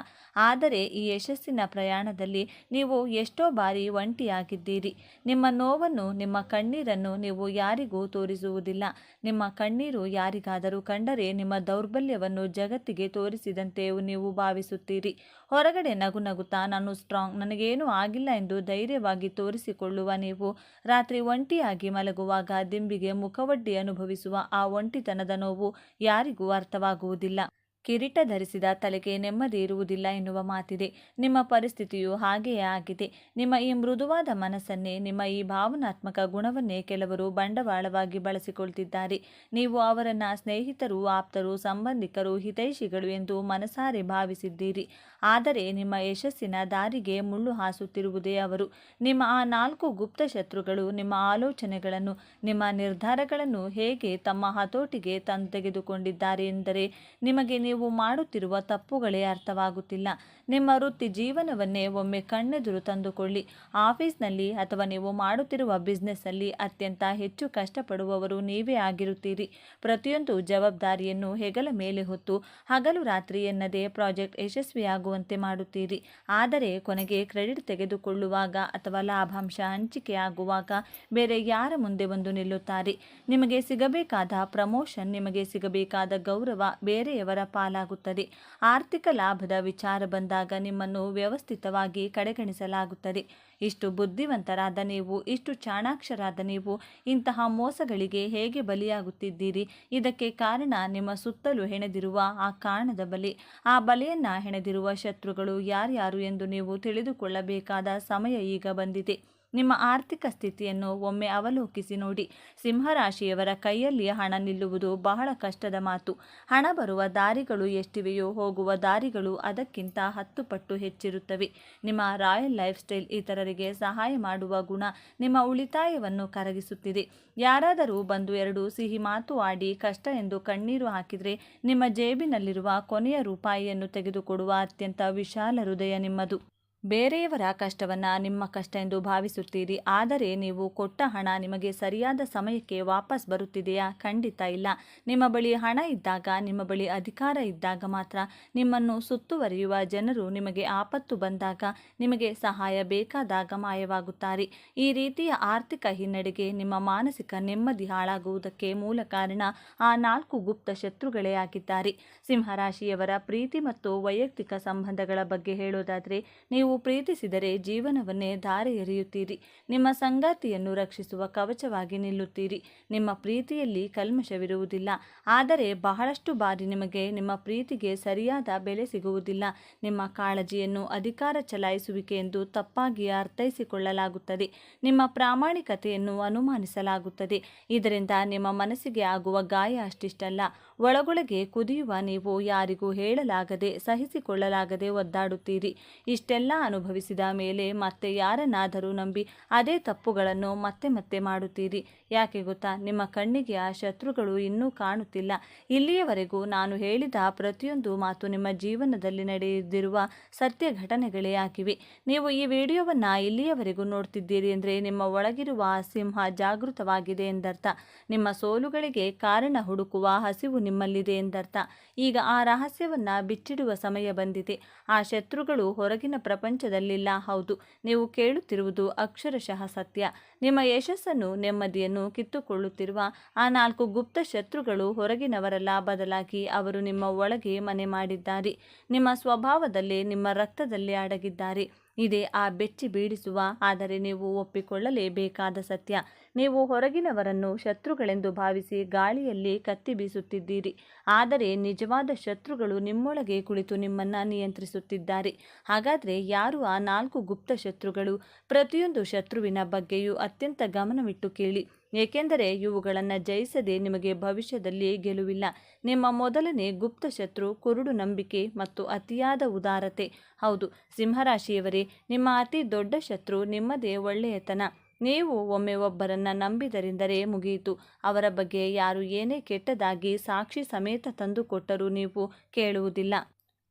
ಆದರೆ ಈ ಯಶಸ್ಸಿನ ಪ್ರಯಾಣದಲ್ಲಿ ನೀವು ಎಷ್ಟೋ ಬಾರಿ ಒಂಟಿಯಾಗಿದ್ದೀರಿ. ನಿಮ್ಮ ನೋವನ್ನು, ನಿಮ್ಮ ಕಣ್ಣೀರನ್ನು ನೀವು ಯಾರಿಗೂ ತೋರಿಸುವುದಿಲ್ಲ. ನಿಮ್ಮ ಕಣ್ಣೀರು ಯಾರಿಗಾದರೂ ಕಂಡರೆ ನಿಮ್ಮ ದೌರ್ಬಲ್ಯವನ್ನು ಜಗತ್ತಿಗೆ ತೋರಿಸಿದಂತೆ ನೀವು ಭಾವಿಸುತ್ತೀರಿ. ಹೊರಗಡೆ ನಗು ನಗುತ್ತಾ ನಾನು ಸ್ಟ್ರಾಂಗ್, ನನಗೇನೂ ಆಗಿಲ್ಲ ಎಂದು ಧೈರ್ಯವಾಗಿ ತೋರಿಸಿಕೊಳ್ಳುವ ನೀವು ರಾತ್ರಿ ಒಂಟಿಯಾಗಿ ಮಲಗುವಾಗ ದಿಂಬಿಗೆ ಮುಖವಡ್ಡಿ ಅನುಭವಿಸುವ ಆ ಒಂಟಿತನದ ನೋವು ಯಾರಿಗೂ ಅರ್ಥವಾಗುವುದಿಲ್ಲ. ಕಿರೀಟ ಧರಿಸಿದ ತಲೆಗೆ ನೆಮ್ಮದಿ ಇರುವುದಿಲ್ಲ ಎನ್ನುವ ಮಾತಿದೆ. ನಿಮ್ಮ ಪರಿಸ್ಥಿತಿಯು ಹಾಗೆಯೇ ಆಗಿದೆ. ನಿಮ್ಮ ಈ ಮೃದುವಾದ ಮನಸ್ಸನ್ನೇ, ನಿಮ್ಮ ಈ ಭಾವನಾತ್ಮಕ ಗುಣವನ್ನೇ ಕೆಲವರು ಬಂಡವಾಳವಾಗಿ ಬಳಸಿಕೊಳ್ತಿದ್ದಾರೆ. ನೀವು ಅವರನ್ನು ಸ್ನೇಹಿತರು, ಆಪ್ತರು, ಸಂಬಂಧಿಕರು, ಹಿತೈಷಿಗಳು ಎಂದು ಮನಸಾರೆ ಭಾವಿಸಿದ್ದೀರಿ. ಆದರೆ ನಿಮ್ಮ ಯಶಸ್ಸಿನ ದಾರಿಗೆ ಮುಳ್ಳು ಹಾಸುತ್ತಿರುವುದೇ ಅವರು. ನಿಮ್ಮ ಆ 4 ಗುಪ್ತ ಶತ್ರುಗಳು ನಿಮ್ಮ ಆಲೋಚನೆಗಳನ್ನು, ನಿಮ್ಮ ನಿರ್ಧಾರಗಳನ್ನು ಹೇಗೆ ತಮ್ಮ ಹತೋಟಿಗೆ ತೆಗೆದುಕೊಂಡಿದ್ದಾರೆ ಎಂದರೆ ನಿಮಗೆ ನೀವು ಮಾಡುತ್ತಿರುವ ತಪ್ಪುಗಳೇ ಅರ್ಥವಾಗುತ್ತಿಲ್ಲ. ನಿಮ್ಮ ವೃತ್ತಿ ಜೀವನವನ್ನೇ ಒಮ್ಮೆ ಕಣ್ಣೆದುರು ತಂದುಕೊಳ್ಳಿ. ಆಫೀಸ್ನಲ್ಲಿ ಅಥವಾ ನೀವು ಮಾಡುತ್ತಿರುವ ಬಿಸ್ನೆಸ್ಸಲ್ಲಿ ಅತ್ಯಂತ ಹೆಚ್ಚು ಕಷ್ಟಪಡುವವರು ನೀವೇ ಆಗಿರುತ್ತೀರಿ. ಪ್ರತಿಯೊಂದು ಜವಾಬ್ದಾರಿಯನ್ನು ಹೆಗಲ ಮೇಲೆ ಹೊತ್ತು ಹಗಲು ರಾತ್ರಿ ಎನ್ನದೇ ಪ್ರಾಜೆಕ್ಟ್ ಯಶಸ್ವಿಯಾಗುವಂತೆ ಮಾಡುತ್ತೀರಿ. ಆದರೆ ಕೊನೆಗೆ ಕ್ರೆಡಿಟ್ ತೆಗೆದುಕೊಳ್ಳುವಾಗ ಅಥವಾ ಲಾಭಾಂಶ ಹಂಚಿಕೆಯಾಗುವಾಗ ಬೇರೆ ಯಾರ ಮುಂದೆ ಬಂದು ನಿಲ್ಲುತ್ತಾರೆ. ನಿಮಗೆ ಸಿಗಬೇಕಾದ ಪ್ರಮೋಷನ್, ನಿಮಗೆ ಸಿಗಬೇಕಾದ ಗೌರವ ಬೇರೆಯವರ ಪಾಲಾಗುತ್ತದೆ. ಆರ್ಥಿಕ ಲಾಭದ ವಿಚಾರ ಬಂದಾಗ ನಿಮ್ಮನ್ನು ವ್ಯವಸ್ಥಿತವಾಗಿ ಕಡೆಗಣಿಸಲಾಗುತ್ತದೆ. ಇಷ್ಟು ಬುದ್ಧಿವಂತರಾದ ನೀವು, ಇಷ್ಟು ಚಾಣಾಕ್ಷರಾದ ನೀವು ಇಂತಹ ಮೋಸಗಳಿಗೆ ಹೇಗೆ ಬಲಿಯಾಗುತ್ತಿದ್ದೀರಿ? ಇದಕ್ಕೆ ಕಾರಣ ನಿಮ್ಮ ಸುತ್ತಲೂ ಹೆಣೆದಿರುವ ಆ ಕಾಣದ ಬಲೆ. ಆ ಬಲೆಯನ್ನು ಹೆಣೆದಿರುವ ಶತ್ರುಗಳು ಯಾರ್ಯಾರು ಎಂದು ನೀವು ತಿಳಿದುಕೊಳ್ಳಬೇಕಾದ ಸಮಯ ಈಗ ಬಂದಿದೆ. ನಿಮ್ಮ ಆರ್ಥಿಕ ಸ್ಥಿತಿಯನ್ನು ಒಮ್ಮೆ ಅವಲೋಕಿಸಿ ನೋಡಿ. ಸಿಂಹರಾಶಿಯವರ ಕೈಯಲ್ಲಿ ಹಣ ನಿಲ್ಲುವುದು ಬಹಳ ಕಷ್ಟದ ಮಾತು. ಹಣ ಬರುವ ದಾರಿಗಳು ಎಷ್ಟಿವೆಯೋ ಹೋಗುವ ದಾರಿಗಳು ಅದಕ್ಕಿಂತ 10 ಪಟ್ಟು ಹೆಚ್ಚಿರುತ್ತವೆ. ನಿಮ್ಮ ರಾಯಲ್ ಲೈಫ್ ಸ್ಟೈಲ್, ಇತರರಿಗೆ ಸಹಾಯ ಮಾಡುವ ಗುಣ ನಿಮ್ಮ ಉಳಿತಾಯವನ್ನು ಕರಗಿಸುತ್ತಿದೆ. ಯಾರಾದರೂ ಬಂದು 2 ಸಿಹಿ ಮಾತು ಆಡಿ ಕಷ್ಟ ಎಂದು ಕಣ್ಣೀರು ಹಾಕಿದರೆ ನಿಮ್ಮ ಜೇಬಿನಲ್ಲಿರುವ ಕೊನೆಯ ರೂಪಾಯಿಯನ್ನು ತೆಗೆದುಕೊಡುವ ಅತ್ಯಂತ ವಿಶಾಲ ಹೃದಯ ನಿಮ್ಮದು. ಬೇರೆಯವರ ಕಷ್ಟವನ್ನು ನಿಮ್ಮ ಕಷ್ಟ ಎಂದು ಭಾವಿಸುತ್ತೀರಿ. ಆದರೆ ನೀವು ಕೊಟ್ಟ ಹಣ ನಿಮಗೆ ಸರಿಯಾದ ಸಮಯಕ್ಕೆ ವಾಪಸ್ ಬರುತ್ತಿದೆಯಾ? ಖಂಡಿತ ಇಲ್ಲ. ನಿಮ್ಮ ಬಳಿ ಹಣ ಇದ್ದಾಗ, ನಿಮ್ಮ ಬಳಿ ಅಧಿಕಾರ ಇದ್ದಾಗ ಮಾತ್ರ ನಿಮ್ಮನ್ನು ಸುತ್ತುವರಿಯುವ ಜನರು ನಿಮಗೆ ಆಪತ್ತು ಬಂದಾಗ, ನಿಮಗೆ ಸಹಾಯ ಬೇಕಾದಾಗ ಮಾಯವಾಗುತ್ತಾರೆ. ಈ ರೀತಿಯ ಆರ್ಥಿಕ ಹಿನ್ನಡೆಗೆ, ನಿಮ್ಮ ಮಾನಸಿಕ ನೆಮ್ಮದಿ ಹಾಳಾಗುವುದಕ್ಕೆ ಮೂಲ ಕಾರಣ ಆ 4 ಗುಪ್ತ ಶತ್ರುಗಳೇ ಆಗಿದ್ದಾರೆ. ಸಿಂಹರಾಶಿಯವರ ಪ್ರೀತಿ ಮತ್ತು ವೈಯಕ್ತಿಕ ಸಂಬಂಧಗಳ ಬಗ್ಗೆ ಹೇಳೋದಾದರೆ, ನೀವು ಪ್ರೀತಿಸಿದರೆ ಜೀವನವನ್ನೇ ಧಾರೆ ಎರೆಯುತ್ತೀರಿ. ನಿಮ್ಮ ಸಂಗಾತಿಯನ್ನು ರಕ್ಷಿಸುವ ಕವಚವಾಗಿ ನಿಲ್ಲುತ್ತೀರಿ. ನಿಮ್ಮ ಪ್ರೀತಿಯಲ್ಲಿ ಕಲ್ಮಶವಿರುವುದಿಲ್ಲ. ಆದರೆ ಬಹಳಷ್ಟು ಬಾರಿ ನಿಮಗೆ ನಿಮ್ಮ ಪ್ರೀತಿಗೆ ಸರಿಯಾದ ಬೆಲೆ ಸಿಗುವುದಿಲ್ಲ. ನಿಮ್ಮ ಕಾಳಜಿಯನ್ನು ಅಧಿಕಾರ ಚಲಾಯಿಸುವಿಕೆ ಎಂದು ತಪ್ಪಾಗಿ ಅರ್ಥೈಸಿಕೊಳ್ಳಲಾಗುತ್ತದೆ. ನಿಮ್ಮ ಪ್ರಾಮಾಣಿಕತೆಯನ್ನು ಅನುಮಾನಿಸಲಾಗುತ್ತದೆ. ಇದರಿಂದ ನಿಮ್ಮ ಮನಸ್ಸಿಗೆ ಆಗುವ ಗಾಯ ಅಷ್ಟಿಷ್ಟಲ್ಲ. ಒಳಗೊಳಗೆ ಕುದಿಯುವ ನೀವು ಯಾರಿಗೂ ಹೇಳಲಾಗದೆ, ಸಹಿಸಿಕೊಳ್ಳಲಾಗದೆ ಒದ್ದಾಡುತ್ತೀರಿ. ಇಷ್ಟೆಲ್ಲ ಅನುಭವಿಸಿದ ಮೇಲೆ ಮತ್ತೆ ಯಾರನ್ನಾದರೂ ನಂಬಿ ಅದೇ ತಪ್ಪುಗಳನ್ನು ಮತ್ತೆ ಮತ್ತೆ ಮಾಡುತ್ತೀರಿ. ಯಾಕೆ ಗೊತ್ತಾ? ನಿಮ್ಮ ಕಣ್ಣಿಗೆ ಆ ಶತ್ರುಗಳು ಇನ್ನೂ ಕಾಣುತ್ತಿಲ್ಲ. ಇಲ್ಲಿಯವರೆಗೂ ನಾನು ಹೇಳಿದ ಪ್ರತಿಯೊಂದು ಮಾತು ನಿಮ್ಮ ಜೀವನದಲ್ಲಿ ನಡೆದಿರುವ ಸತ್ಯ ಘಟನೆಗಳೇ ಆಗಿವೆ. ನೀವು ಈ ವಿಡಿಯೋವನ್ನು ಇಲ್ಲಿಯವರೆಗೂ ನೋಡ್ತಿದ್ದೀರಿ ಅಂದರೆ ನಿಮ್ಮ ಒಳಗಿರುವ ಆ ಸಿಂಹ ಜಾಗೃತವಾಗಿದೆ ಎಂದರ್ಥ. ನಿಮ್ಮ ಸೋಲುಗಳಿಗೆ ಕಾರಣ ಹುಡುಕುವ ಹಸಿವು ನಿಮ್ಮಲ್ಲಿದೆ ಎಂದರ್ಥ. ಈಗ ಆ ರಹಸ್ಯವನ್ನು ಬಿಚ್ಚಿಡುವ ಸಮಯ ಬಂದಿದೆ. ಆ ಶತ್ರುಗಳು ಹೊರಗಿನ ಪ್ರಪಂಚದಲ್ಲಿಲ್ಲ. ಹೌದು, ನೀವು ಕೇಳುತ್ತಿರುವುದು ಅಕ್ಷರಶಃ ಸತ್ಯ. ನಿಮ್ಮ ಯಶಸ್ಸನ್ನು, ನೆಮ್ಮದಿಯನ್ನು ಕಿತ್ತುಕೊಳ್ಳುತ್ತಿರುವ ಆ 4 ಗುಪ್ತ ಶತ್ರುಗಳು ಹೊರಗಿನವರಲ್ಲ, ಬದಲಾಗಿ ಅವರು ನಿಮ್ಮ ಒಳಗೆ ಮನೆ ಮಾಡಿದ್ದಾರೆ. ನಿಮ್ಮ ಸ್ವಭಾವದಲ್ಲೇ, ನಿಮ್ಮ ರಕ್ತದಲ್ಲೇ ಅಡಗಿದ್ದಾರೆ. ಇದೇ ಆ ಬೆಚ್ಚಿ ಬೀಳಿಸುವ, ಆದರೆ ನೀವು ಒಪ್ಪಿಕೊಳ್ಳಲೇಬೇಕಾದ ಸತ್ಯ. ನೀವು ಹೊರಗಿನವರನ್ನು ಶತ್ರುಗಳೆಂದು ಭಾವಿಸಿ ಗಾಳಿಯಲ್ಲಿ ಕತ್ತಿ ಬೀಸುತ್ತಿದ್ದೀರಿ. ಆದರೆ ನಿಜವಾದ ಶತ್ರುಗಳು ನಿಮ್ಮೊಳಗೆ ಕುಳಿತು ನಿಮ್ಮನ್ನು ನಿಯಂತ್ರಿಸುತ್ತಿದ್ದಾರೆ. ಹಾಗಾದರೆ ಯಾರು ಆ 4 ಗುಪ್ತ ಶತ್ರುಗಳು? ಪ್ರತಿಯೊಂದು ಶತ್ರುವಿನ ಬಗ್ಗೆಯೂ ಅತ್ಯಂತ ಗಮನವಿಟ್ಟು ಕೇಳಿ, ಏಕೆಂದರೆ ಇವುಗಳನ್ನು ಜಯಿಸದೆ ನಿಮಗೆ ಭವಿಷ್ಯದಲ್ಲಿ ಗೆಲುವಿಲ್ಲ. ನಿಮ್ಮ ಮೊದಲನೇ ಗುಪ್ತ ಶತ್ರು ಕುರುಡು ನಂಬಿಕೆ ಮತ್ತು ಅತಿಯಾದ ಉದಾರತೆ. ಹೌದು ಸಿಂಹರಾಶಿಯವರೇ, ನಿಮ್ಮ ಅತಿ ದೊಡ್ಡ ಶತ್ರು ನಿಮ್ಮದೇ ಒಳ್ಳೆಯತನ. ನೀವು ಒಮ್ಮೆ ಒಬ್ಬರನ್ನ ನಂಬಿದರೆಂದರೆ ಮುಗಿಯಿತು. ಅವರ ಬಗ್ಗೆ ಯಾರು ಏನೇ ಕೆಟ್ಟದಾಗಿ ಸಾಕ್ಷಿ ಸಮೇತ ತಂದುಕೊಟ್ಟರೂ ನೀವು ಕೇಳುವುದಿಲ್ಲ.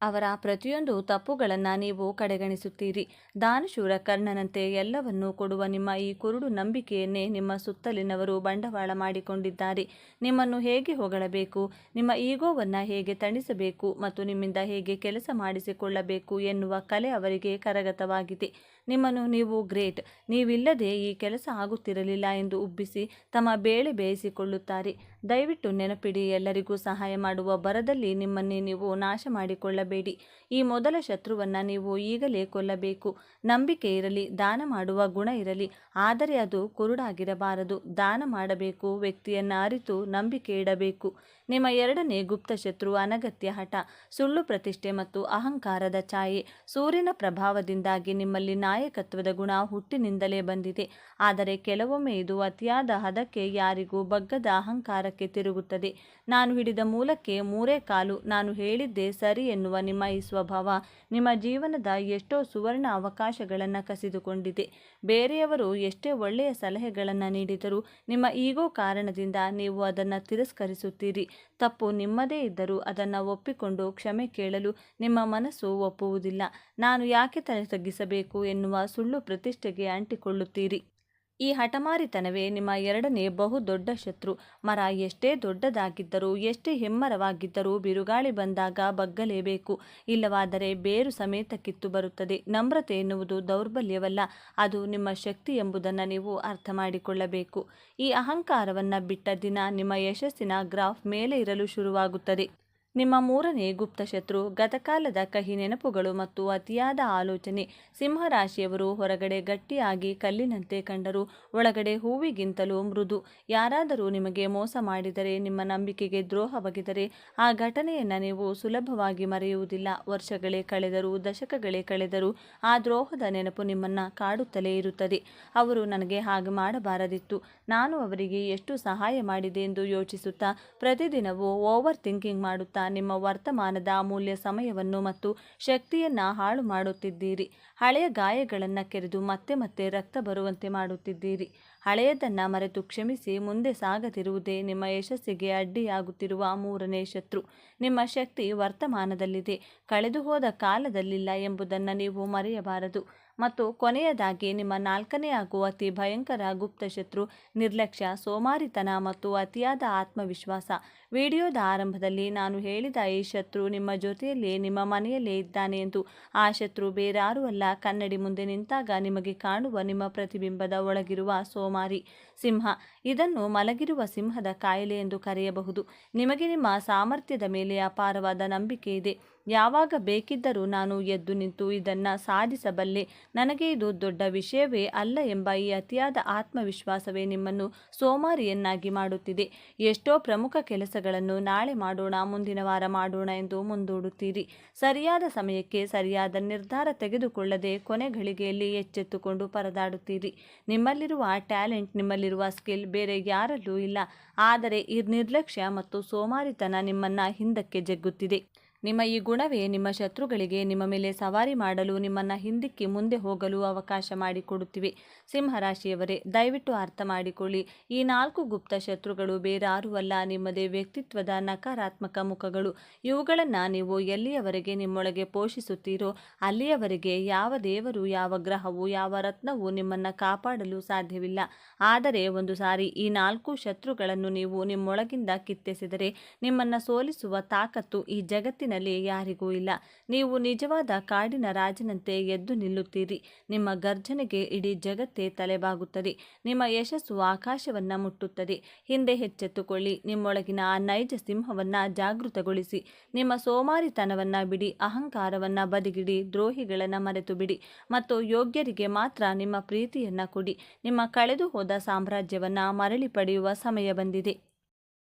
ಅವರ ಪ್ರತಿಯೊಂದು ತಪ್ಪುಗಳನ್ನು ನೀವು ಕಡೆಗಣಿಸುತ್ತೀರಿ. ದಾನಶೂರ ಕರ್ಣನಂತೆ ಎಲ್ಲವನ್ನೂ ಕೊಡುವ ನಿಮ್ಮ ಈ ಕುರುಡು ನಂಬಿಕೆಯನ್ನೇ ನಿಮ್ಮ ಸುತ್ತಲಿನವರು ಬಂಡವಾಳ ಮಾಡಿಕೊಂಡಿದ್ದಾರೆ. ನಿಮ್ಮನ್ನು ಹೇಗೆ ಹೊಗಳಬೇಕು, ನಿಮ್ಮ ಈಗೋವನ್ನು ಹೇಗೆ ತಣಿಸಬೇಕು ಮತ್ತು ನಿಮ್ಮಿಂದ ಹೇಗೆ ಕೆಲಸ ಮಾಡಿಸಿಕೊಳ್ಳಬೇಕು ಎನ್ನುವ ಕಲೆ ಅವರಿಗೆ ಕರಗತವಾಗಿದೆ. ನಿಮ್ಮನ್ನು ನೀವು ಗ್ರೇಟ್, ನೀವಿಲ್ಲದೆ ಈ ಕೆಲಸ ಆಗುತ್ತಿರಲಿಲ್ಲ ಎಂದು ಉಬ್ಬಿಸಿ ತಮ್ಮ ಬೇಳೆ ಬೇಯಿಸಿಕೊಳ್ಳುತ್ತಾರೆ. ದಯವಿಟ್ಟು ನೆನಪಿಡಿ, ಎಲ್ಲರಿಗೂ ಸಹಾಯ ಮಾಡುವ ಬರದಲ್ಲಿ ನಿಮ್ಮನ್ನೇ ನೀವು ನಾಶ ಮಾಡಿಕೊಳ್ಳಬೇಡಿ. ಈ ಮೊದಲ ಶತ್ರುವನ್ನು ನೀವು ಈಗಲೇ ಕೊಲ್ಲಬೇಕು. ನಂಬಿಕೆ ಇರಲಿ, ದಾನ ಮಾಡುವ ಗುಣ ಇರಲಿ, ಆದರೆ ಅದು ಕುರುಡಾಗಿರಬಾರದು. ದಾನ ಮಾಡಬೇಕು, ವ್ಯಕ್ತಿಯನ್ನು ಅರಿತು ನಂಬಿಕೆ ಇಡಬೇಕು. ನಿಮ್ಮ ಎರಡನೇ ಗುಪ್ತ ಶತ್ರು ಅನಗತ್ಯ ಹಠ, ಸುಳ್ಳು ಪ್ರತಿಷ್ಠೆ ಮತ್ತು ಅಹಂಕಾರದ ಛಾಯೆ. ಸೂರ್ಯನ ಪ್ರಭಾವದಿಂದಾಗಿ ನಿಮ್ಮಲ್ಲಿ ನಾಯಕತ್ವದ ಗುಣ ಹುಟ್ಟಿನಿಂದಲೇ ಬಂದಿದೆ. ಆದರೆ ಕೆಲವೊಮ್ಮೆ ಇದು ಅತಿಯಾದ ಹದಕ್ಕೆ, ಯಾರಿಗೂ ಬಗ್ಗದ ಅಹಂಕಾರಕ್ಕೆ ತಿರುಗುತ್ತದೆ. ನಾನು ಹಿಡಿದ ಮೂಲಕ್ಕೆ 3 ಕಾಲು, ನಾನು ಹೇಳಿದ್ದೇ ಸರಿ ಎನ್ನುವ ನಿಮ್ಮ ಈ ಸ್ವಭಾವ ನಿಮ್ಮ ಜೀವನದ ಎಷ್ಟೋ ಸುವರ್ಣ ಅವಕಾಶಗಳನ್ನು ಕಸಿದುಕೊಂಡಿದೆ. ಬೇರೆಯವರು ಎಷ್ಟೇ ಒಳ್ಳೆಯ ಸಲಹೆಗಳನ್ನು ನೀಡಿದರೂ ನಿಮ್ಮ ಈಗೋ ಕಾರಣದಿಂದ ನೀವು ಅದನ್ನು ತಿರಸ್ಕರಿಸುತ್ತೀರಿ. ತಪ್ಪು ನಿಮ್ಮದೇ ಇದ್ದರೂ ಅದನ್ನು ಒಪ್ಪಿಕೊಂಡು ಕ್ಷಮೆ ಕೇಳಲು ನಿಮ್ಮ ಮನಸ್ಸು ಒಪ್ಪುವುದಿಲ್ಲ. ನಾನು ಯಾಕೆ ತಲೆ ತಗ್ಗಿಸಬೇಕು ಎನ್ನುವ ಸುಳ್ಳು ಪ್ರತಿಷ್ಠೆಗೆ ಅಂಟಿಕೊಳ್ಳುತ್ತೀರಿ. ಈ ಹಠಮಾರಿತನವೇ ನಿಮ್ಮ ಎರಡನೇ ಬಹುದೊಡ್ಡ ಶತ್ರು. ಮರ ಎಷ್ಟೇ ದೊಡ್ಡದಾಗಿದ್ದರೂ, ಎಷ್ಟೇ ಹೆಮ್ಮರವಾಗಿದ್ದರೂ ಬಿರುಗಾಳಿ ಬಂದಾಗ ಬಗ್ಗಲೇಬೇಕು. ಇಲ್ಲವಾದರೆ ಬೇರು ಸಮೇತ ಕಿತ್ತು ಬರುತ್ತದೆ. ನಮ್ರತೆ ಎನ್ನುವುದು ದೌರ್ಬಲ್ಯವಲ್ಲ, ಅದು ನಿಮ್ಮ ಶಕ್ತಿ ಎಂಬುದನ್ನು ನೀವು ಅರ್ಥ ಮಾಡಿಕೊಳ್ಳಬೇಕು. ಈ ಅಹಂಕಾರವನ್ನು ಬಿಟ್ಟ ದಿನ ನಿಮ್ಮ ಯಶಸ್ಸಿನ ಗ್ರಾಫ್ ಮೇಲೆ ಇರಲು ಶುರುವಾಗುತ್ತದೆ. ನಿಮ್ಮ ಮೂರನೇ ಗುಪ್ತ ಶತ್ರು ಗತಕಾಲದ ಕಹಿ ನೆನಪುಗಳು ಮತ್ತು ಅತಿಯಾದ ಆಲೋಚನೆ. ಸಿಂಹರಾಶಿಯವರು ಹೊರಗಡೆ ಗಟ್ಟಿಯಾಗಿ ಕಲ್ಲಿನಂತೆ ಕಂಡರೂ ಒಳಗಡೆ ಹೂವಿಗಿಂತಲೂ ಮೃದು. ಯಾರಾದರೂ ನಿಮಗೆ ಮೋಸ ಮಾಡಿದರೆ, ನಿಮ್ಮ ನಂಬಿಕೆಗೆ ದ್ರೋಹ ಬಗೆದರೆ ಆ ಘಟನೆಯನ್ನು ನೀವು ಸುಲಭವಾಗಿ ಮರೆಯುವುದಿಲ್ಲ. ವರ್ಷಗಳೇ ಕಳೆದರೂ, ದಶಕಗಳೇ ಕಳೆದರೂ ಆ ದ್ರೋಹದ ನೆನಪು ನಿಮ್ಮನ್ನು ಕಾಡುತ್ತಲೇ ಇರುತ್ತದೆ. ಅವರು ನನಗೆ ಹಾಗೆ ಮಾಡಬಾರದಿತ್ತು, ನಾನು ಅವರಿಗೆ ಎಷ್ಟು ಸಹಾಯ ಮಾಡಿದೆ ಎಂದು ಯೋಚಿಸುತ್ತಾ, ಪ್ರತಿದಿನವೂ ಓವರ್ ಥಿಂಕಿಂಗ್ ಮಾಡುತ್ತಾ ನಿಮ್ಮ ವರ್ತಮಾನದ ಅಮೂಲ್ಯ ಸಮಯವನ್ನು ಮತ್ತು ಶಕ್ತಿಯನ್ನು ಹಾಳು ಮಾಡುತ್ತಿದ್ದೀರಿ. ಹಳೆಯ ಗಾಯಗಳನ್ನು ಕೆರೆದು ಮತ್ತೆ ಮತ್ತೆ ರಕ್ತ ಬರುವಂತೆ ಮಾಡುತ್ತಿದ್ದೀರಿ. ಹಳೆಯದನ್ನು ಮರೆತು ಕ್ಷಮಿಸಿ ಮುಂದೆ ಸಾಗದಿರುವುದೇ ನಿಮ್ಮ ಯಶಸ್ಸಿಗೆ ಅಡ್ಡಿಯಾಗುತ್ತಿರುವ ಮೂರನೇ ಶತ್ರು. ನಿಮ್ಮ ಶಕ್ತಿ ವರ್ತಮಾನದಲ್ಲಿದೆ, ಕಳೆದು ಹೋದ ಕಾಲದಲ್ಲಿಲ್ಲ ಎಂಬುದನ್ನು ನೀವು ಮರೆಯಬಾರದು. ಮತ್ತು ಕೊನೆಯದಾಗಿ ನಿಮ್ಮ ನಾಲ್ಕನೇ ಹಾಗೂ ಅತಿ ಭಯಂಕರ ಗುಪ್ತ ಶತ್ರು ನಿರ್ಲಕ್ಷ್ಯ, ಸೋಮಾರಿತನ ಮತ್ತು ಅತಿಯಾದ ಆತ್ಮವಿಶ್ವಾಸ. ವಿಡಿಯೋದ ಆರಂಭದಲ್ಲಿ ನಾನು ಹೇಳಿದ ಈ ಶತ್ರು ನಿಮ್ಮ ಜೊತೆಯಲ್ಲೇ, ನಿಮ್ಮ ಮನೆಯಲ್ಲೇ ಇದ್ದಾನೆ ಎಂದು. ಆ ಶತ್ರು ಬೇರಾರೂ ಅಲ್ಲ, ಕನ್ನಡಿ ಮುಂದೆ ನಿಂತಾಗ ನಿಮಗೆ ಕಾಣುವ ನಿಮ್ಮ ಪ್ರತಿಬಿಂಬದ ಒಳಗಿರುವ ಸೋಮಾರಿ ಸಿಂಹ. ಇದನ್ನು ಮಲಗಿರುವ ಸಿಂಹದ ಕಾಯಿಲೆ ಎಂದು ಕರೆಯಬಹುದು. ನಿಮಗೆ ನಿಮ್ಮ ಸಾಮರ್ಥ್ಯದ ಮೇಲೆ ಅಪಾರವಾದ ನಂಬಿಕೆ ಇದೆ. ಯಾವಾಗ ಬೇಕಿದ್ದರೂ ನಾನು ಎದ್ದು ನಿಂತು ಇದನ್ನು ಸಾಧಿಸಬಲ್ಲೆ, ನನಗೆ ಇದು ದೊಡ್ಡ ವಿಷಯವೇ ಅಲ್ಲ ಎಂಬ ಈ ಅತಿಯಾದ ಆತ್ಮವಿಶ್ವಾಸವೇ ನಿಮ್ಮನ್ನು ಸೋಮಾರಿಯನ್ನಾಗಿ ಮಾಡುತ್ತಿದೆ. ಎಷ್ಟೋ ಪ್ರಮುಖ ಕೆಲಸಗಳನ್ನು ನಾಳೆ ಮಾಡೋಣ, ಮುಂದಿನ ವಾರ ಮಾಡೋಣ ಎಂದು ಮುಂದೂಡುತ್ತೀರಿ. ಸರಿಯಾದ ಸಮಯಕ್ಕೆ ಸರಿಯಾದ ನಿರ್ಧಾರ ತೆಗೆದುಕೊಳ್ಳದೆ ಕೊನೆ ಘಳಿಗೆಯಲ್ಲಿ ಎಚ್ಚೆತ್ತುಕೊಂಡು ಪರದಾಡುತ್ತೀರಿ. ನಿಮ್ಮಲ್ಲಿರುವ ಟ್ಯಾಲೆಂಟ್, ನಿಮ್ಮಲ್ಲಿರುವ ಸ್ಕಿಲ್ ಬೇರೆ ಯಾರಲ್ಲೂ ಇಲ್ಲ. ಆದರೆ ಈ ನಿರ್ಲಕ್ಷ್ಯ ಮತ್ತು ಸೋಮಾರಿತನ ನಿಮ್ಮನ್ನು ಹಿಂದಕ್ಕೆ ಜಗ್ಗುತ್ತಿದೆ. ನಿಮ್ಮ ಈ ಗುಣವೇ ನಿಮ್ಮ ಶತ್ರುಗಳಿಗೆ ನಿಮ್ಮ ಮೇಲೆ ಸವಾರಿ ಮಾಡಲು, ನಿಮ್ಮನ್ನು ಹಿಂದಿಕ್ಕಿ ಮುಂದೆ ಹೋಗಲು ಅವಕಾಶ ಮಾಡಿಕೊಡುತ್ತಿವೆ. ಸಿಂಹರಾಶಿಯವರೇ, ದಯವಿಟ್ಟು ಅರ್ಥ ಮಾಡಿಕೊಳ್ಳಿ. ಈ 4 ಗುಪ್ತ ಶತ್ರುಗಳು ಬೇರಾರೂ ಅಲ್ಲ, ನಿಮ್ಮದೇ ವ್ಯಕ್ತಿತ್ವದ ನಕಾರಾತ್ಮಕ ಮುಖಗಳು. ಇವುಗಳನ್ನು ನೀವು ಎಲ್ಲಿಯವರೆಗೆ ನಿಮ್ಮೊಳಗೆ ಪೋಷಿಸುತ್ತೀರೋ ಅಲ್ಲಿಯವರೆಗೆ ಯಾವ ದೇವರು, ಯಾವ ಗ್ರಹವು, ಯಾವ ರತ್ನವೂ ನಿಮ್ಮನ್ನು ಕಾಪಾಡಲು ಸಾಧ್ಯವಿಲ್ಲ. ಆದರೆ ಒಂದು ಸಾರಿ ಈ 4 ಶತ್ರುಗಳನ್ನು ನೀವು ನಿಮ್ಮೊಳಗಿಂದ ಕಿತ್ತೆಸೆದರೆ ನಿಮ್ಮನ್ನು ಸೋಲಿಸುವ ತಾಕತ್ತು ಈ ಜಗತ್ತಿನ ಯಾರಿಗೂ ಇಲ್ಲ. ನೀವು ನಿಜವಾದ ಕಾಡಿನ ರಾಜನಂತೆ ಎದ್ದು ನಿಲ್ಲುತ್ತೀರಿ. ನಿಮ್ಮ ಗರ್ಜನೆಗೆ ಇಡೀ ಜಗತ್ತೇ ತಲೆಬಾಗುತ್ತದೆ. ನಿಮ್ಮ ಯಶಸ್ಸು ಆಕಾಶವನ್ನು ಮುಟ್ಟುತ್ತದೆ. ಹಿಂದೆ ಎಚ್ಚೆತ್ತುಕೊಳ್ಳಿ. ನಿಮ್ಮೊಳಗಿನ ಆ ನೈಜ ಸಿಂಹವನ್ನು ಜಾಗೃತಗೊಳಿಸಿ. ನಿಮ್ಮ ಸೋಮಾರಿತನವನ್ನು ಬಿಡಿ, ಅಹಂಕಾರವನ್ನು ಬದಿಗಿಡಿ, ದ್ರೋಹಿಗಳನ್ನು ಮರೆತು ಬಿಡಿ ಮತ್ತು ಯೋಗ್ಯರಿಗೆ ಮಾತ್ರ ನಿಮ್ಮ ಪ್ರೀತಿಯನ್ನು ಕೊಡಿ. ನಿಮ್ಮ ಕಳೆದು ಹೋದ ಸಾಮ್ರಾಜ್ಯವನ್ನು ಮರಳಿ ಪಡೆಯುವ ಸಮಯ ಬಂದಿದೆ.